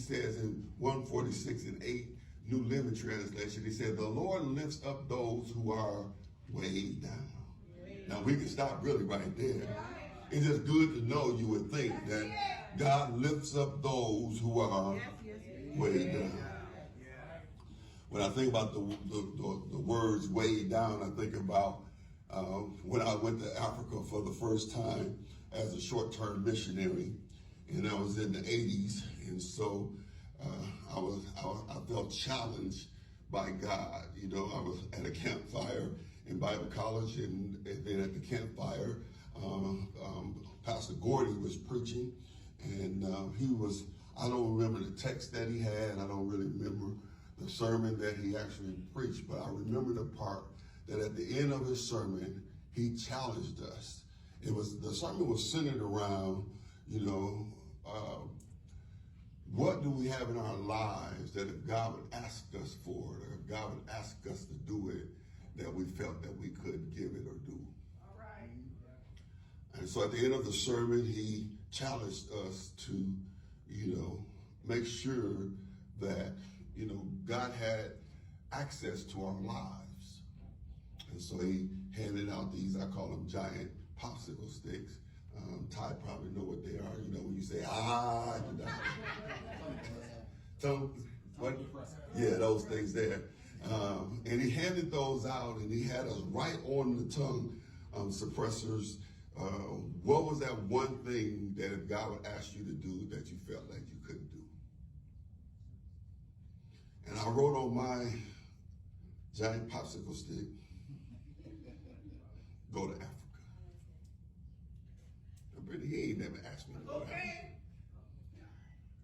says in 146:8, New Living Translation, he said, the Lord lifts up those who are weighed down. Now we can stop really right there. It's just good to know, you would think, that God lifts up those who are weighed down. When I think about the words weighed down, I think about when I went to Africa for the first time as a short-term missionary, and I was in the 80s, and so I felt challenged by God. You know, I was at a campfire in Bible college, and then at the campfire, Pastor Gordy was preaching, and he was, I don't remember the text that he had, I don't really remember the sermon that he actually preached, but I remember the part that at the end of his sermon, he challenged us. The sermon was centered around, you know, what do we have in our lives that if God would ask us for it, or if God would ask us to do it, that we felt that we could give it or do. All right. And so at the end of the sermon, he challenged us to, you know, make sure that, you know, God had access to our lives. And so he handed out these, I call them giant popsicle sticks. Ty probably know what they are. You know, when you say, tongue, what? Yeah, those things there. And he handed those out, and he had us right on the tongue suppressors. What was that one thing that if God would ask you to do that you felt like you couldn't do? And I wrote on my giant popsicle stick, go to Africa. He ain't never asked me to go to Africa.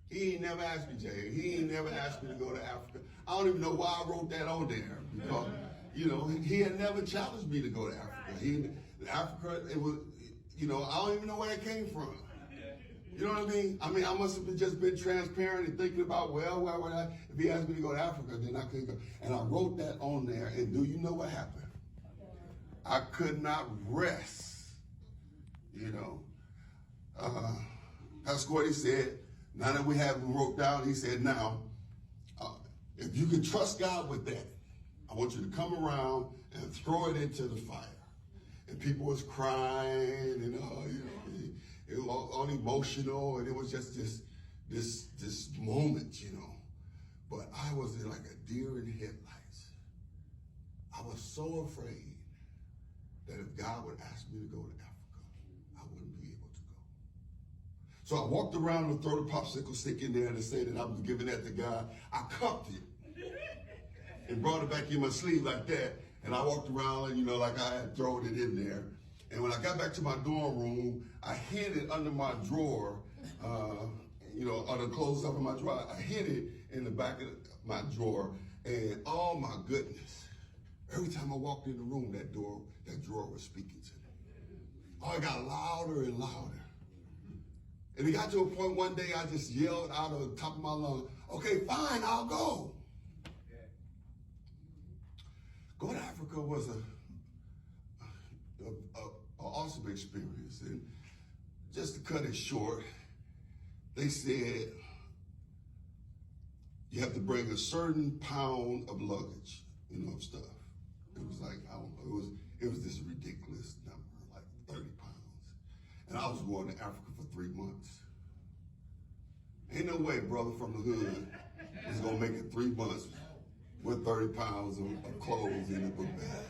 He ain't never asked me, Jay. He ain't never asked me to go to Africa. I don't even know why I wrote that on there, because, you know, he had never challenged me to go to Africa. Africa, it was, you know, I don't even know where it came from. You know what I mean? I must have just been transparent and thinking about, well, why would I, if he asked me to go to Africa, then I couldn't go. And I wrote that on there, and do you know what happened? I could not rest, you know. Pastor Gordy said, now that we have him wrote down, he said, now, if you can trust God with that, I want you to come around and throw it into the fire. And people was crying, and you know, it was all emotional, and it was just this moment, you know. But I was like a deer in headlights. I was so afraid that if God would ask me to go to Africa, I wouldn't be able to go. So I walked around and threw the popsicle stick in there and say that I was giving that to God. I cupped it and brought it back in my sleeve like that. And I walked around, and, you know, like I had thrown it in there. And when I got back to my dorm room, I hid it under my drawer, you know, under the clothes up in my drawer. I hid it in the back of my drawer. And oh my goodness, every time I walked in the room, that drawer was speaking to me. Oh, it got louder and louder. And it got to a point one day I just yelled out of the top of my lungs, okay, fine, I'll go. Go to Africa was an awesome experience. And just to cut it short, they said you have to bring a certain pound of luggage, you know, of stuff. It was like, I don't know, it was this ridiculous number, like 30 pounds. And I was going to Africa for 3 months. Ain't no way, brother from the hood was gonna make it 3 months with 30 pounds of clothes in the book bag.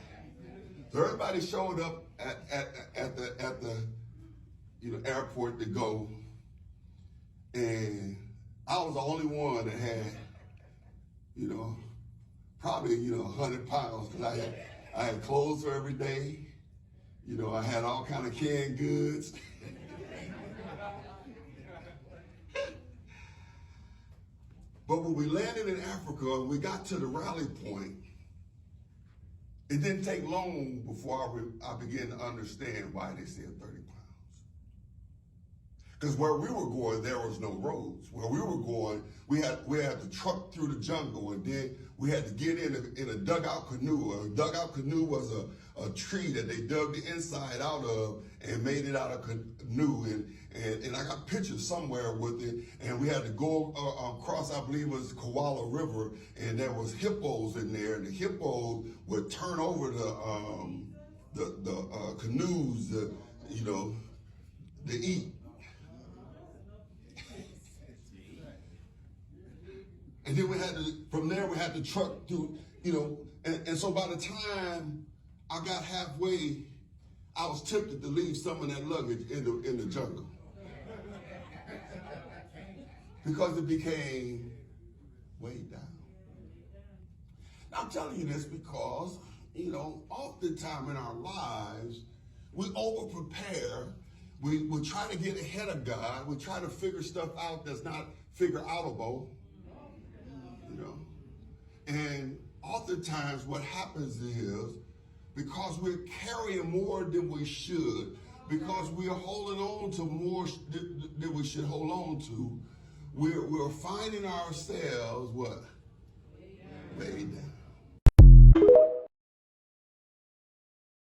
So everybody showed up at the you know, airport to go, and I was the only one that had, you know, probably, you know, 100 pounds, because I had clothes for every day. You know, I had all kind of canned goods. But when we landed in Africa, we got to the rally point. It didn't take long before I began to understand why they said 30 pounds. Because where we were going, there was no roads. Where we were going, we had to truck through the jungle, and then we had to get in a dugout canoe. A dugout canoe was a tree that they dug the inside out of and made it out of canoe. And I got pictures somewhere with it. And we had to go across, I believe it was the Koala River, and there was hippos in there, and the hippos would turn over the canoes, to eat. And then from there we had to truck through, and so by the time I got halfway, I was tempted to leave some of that luggage in the jungle. Because it became way down. Now, I'm telling you this because, oftentimes in our lives, we over-prepare. We try to get ahead of God. We try to figure stuff out that's not figure-outable. And oftentimes what happens is, because we're carrying more than we should, because we are holding on to more than we should hold on to, we're finding ourselves,